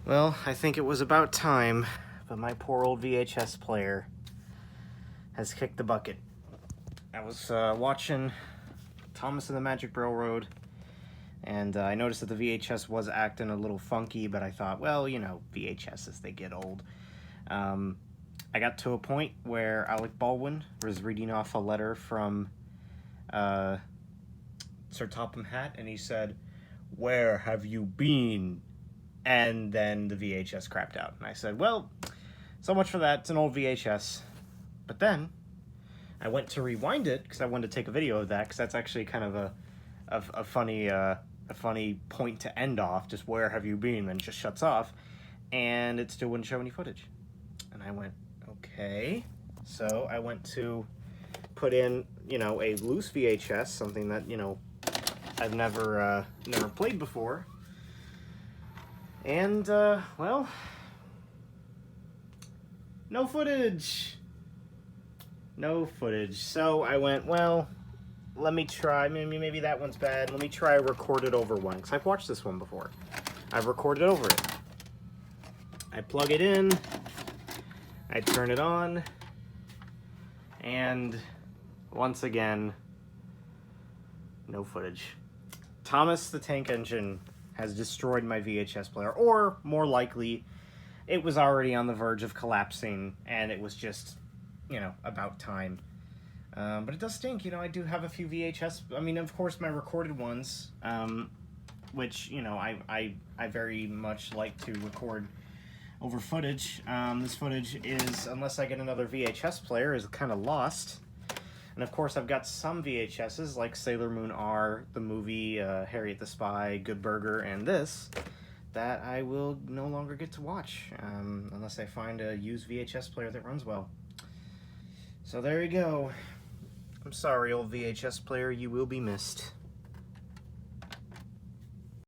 Well, I think it was about time, but my poor old VHS player has kicked the bucket. I was watching Thomas and the Magic Railroad, and I noticed that the VHS was acting a little funky, but I thought, well, you know, VHSs, they get old. I got to a point where Alec Baldwin was reading off a letter from Sir Topham Hatt, and he said, "Where have you been?" And then the VHS crapped out. And I said, well, so much for that. It's an old VHS. But then I went to rewind it because I wanted to take a video of that, because that's actually kind of a funny point to end off. Just where have you been? Then it just shuts off. And it still wouldn't show any footage. And I went, okay. So I went to put in, you know, a loose VHS, something that, you know, I've never played before. And, well, no footage. No footage. So I went, well, let me try, maybe that one's bad. Let me try a recorded over one, because I've watched this one before. I've recorded over it. I plug it in, I turn it on, and once again, no footage. Thomas the Tank Engine has destroyed my VHS player, or more likely, it was already on the verge of collapsing, and it was just, you know, about time. But it does stink, you know. I do have a few VHS, I mean, of course, my recorded ones, which, you know, I very much like to record over footage. This footage is, unless I get another VHS player, is kind of lost. And of course, I've got some VHSs, like Sailor Moon R, the movie, Harriet the Spy, Good Burger, and this, that I will no longer get to watch, unless I find a used VHS player that runs well. So there you go. I'm sorry, old VHS player, you will be missed.